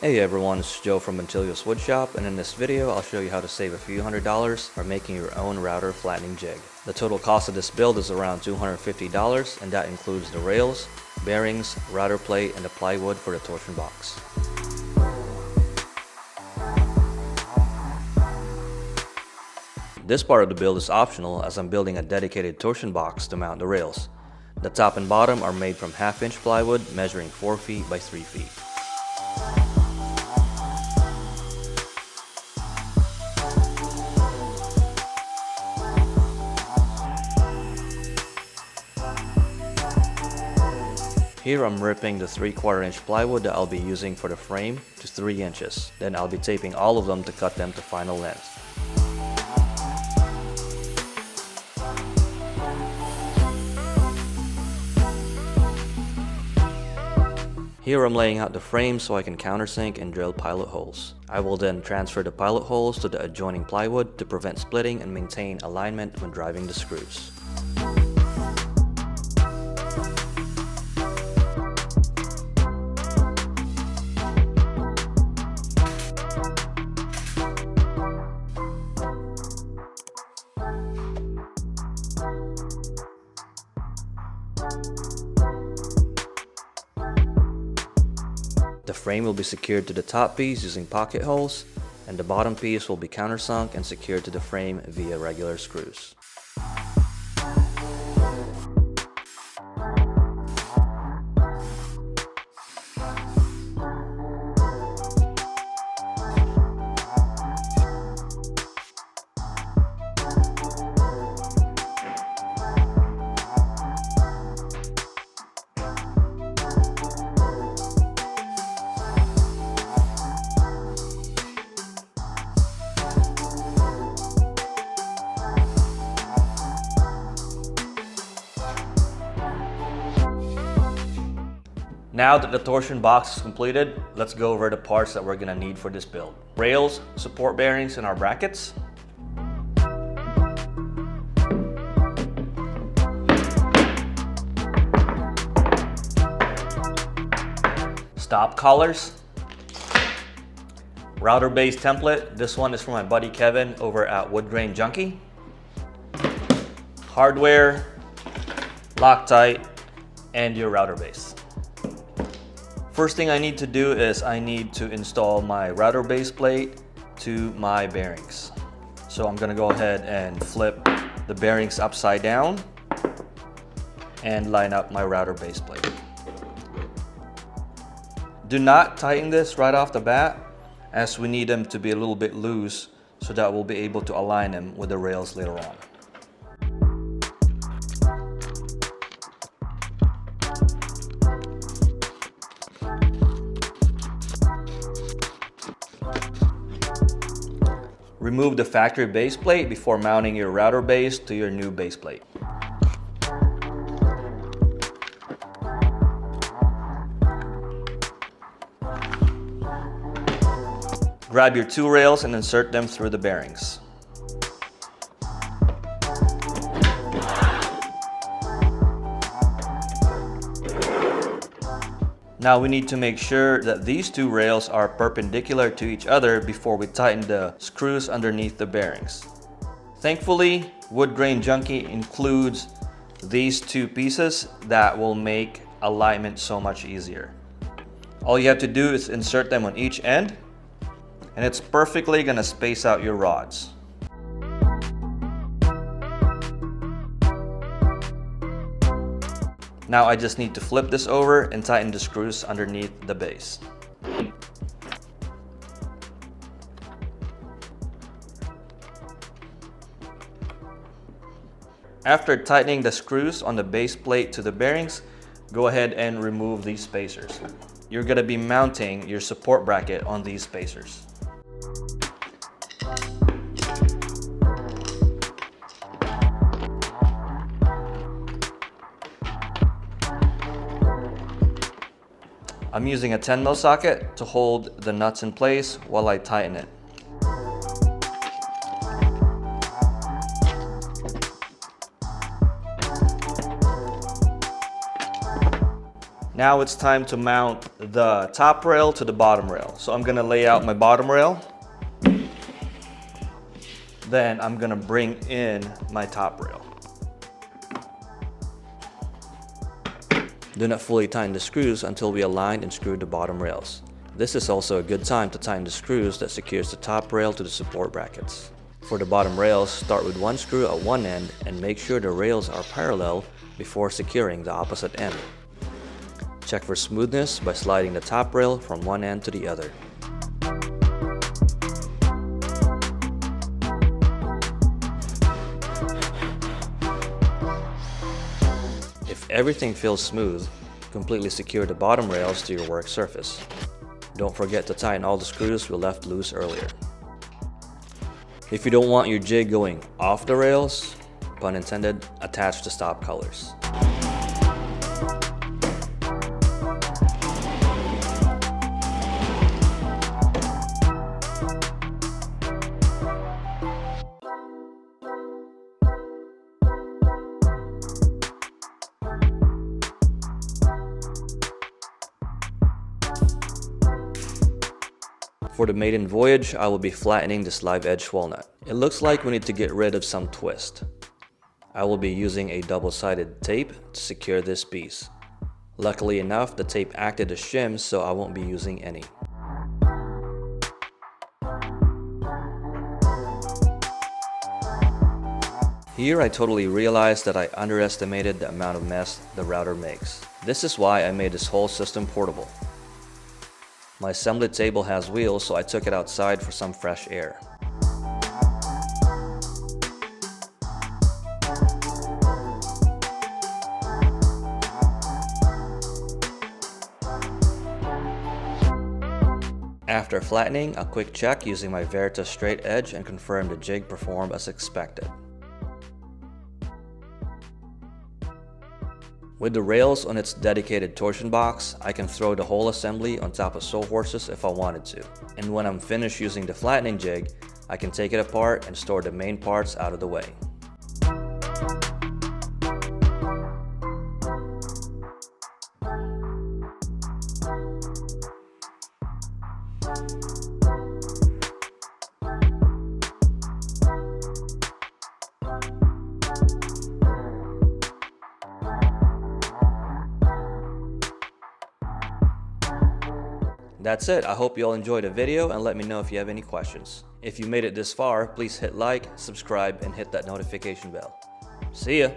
Hey everyone, it's Joe from Montilius Woodshop, and in this video I'll show you how to save a few $100s by making your own router flattening jig. The total cost of this build is around $250, and that includes the rails, bearings, router plate, and the plywood for the torsion box. This part of the build is optional as I'm building a dedicated torsion box to mount the rails. The top and bottom are made from 1/2-inch plywood measuring 4 feet by 3 feet. Here I'm ripping the 3/4 inch plywood that I'll be using for the frame to 3 inches. Then I'll be taping all of them to cut them to final length. Here I'm laying out the frame so I can countersink and drill pilot holes. I will then transfer the pilot holes to the adjoining plywood to prevent splitting and maintain alignment when driving the screws. The frame will be secured to the top piece using pocket holes, and the bottom piece will be countersunk and secured to the frame via regular screws. Now that the torsion box is completed, let's go over the parts that we're going to need for this build. Rails, support bearings, and our brackets. Stop collars. Router base template. This one is from my buddy Kevin over at Woodworking Junkie. Hardware, Loctite, and your router base. First thing I need to do is I need to install my router base plate to my bearings. So I'm gonna go ahead and flip the bearings upside down and line up my router base plate. Do not tighten this right off the bat, as we need them to be a little bit loose so that we'll be able to align them with the rails later on. Remove the factory base plate before mounting your router base to your new base plate. Grab your 2 rails and insert them through the bearings. Now we need to make sure that these 2 rails are perpendicular to each other before we tighten the screws underneath the bearings. Thankfully, Woodworking Junkie includes these 2 pieces that will make alignment so much easier. All you have to do is insert them on each end, and it's perfectly gonna space out your rods. Now I just need to flip this over and tighten the screws underneath the base. After tightening the screws on the base plate to the bearings, go ahead and remove these spacers. You're going to be mounting your support bracket on these spacers. I'm using a 10mm socket to hold the nuts in place while I tighten it. Now it's time to mount the top rail to the bottom rail. So I'm gonna lay out my bottom rail. Then I'm gonna bring in my top rail. Do not fully tighten the screws until we aligned and screwed the bottom rails. This is also a good time to tighten the screws that secures the top rail to the support brackets. For the bottom rails, start with one screw at one end and make sure the rails are parallel before securing the opposite end. Check for smoothness by sliding the top rail from one end to the other. If everything feels smooth, completely secure the bottom rails to your work surface. Don't forget to tighten all the screws we left loose earlier. If you don't want your jig going off the rails, pun intended, attach the stop colors. For the maiden voyage, I will be flattening this live edge walnut. It looks like we need to get rid of some twist. I will be using a double-sided tape to secure this piece. Luckily enough, the tape acted as shims, so I won't be using any. Here I totally realized that I underestimated the amount of mess the router makes. This is why I made this whole system portable. My assembly table has wheels, so I took it outside for some fresh air. After flattening, a quick check using my Veritas straight edge and confirm the jig performed as expected. With the rails on its dedicated torsion box, I can throw the whole assembly on top of sawhorses if I wanted to. And when I'm finished using the flattening jig, I can take it apart and store the main parts out of the way. That's it. I hope you all enjoyed the video and let me know if you have any questions. If you made it this far, please hit like, subscribe, and hit that notification bell. See ya!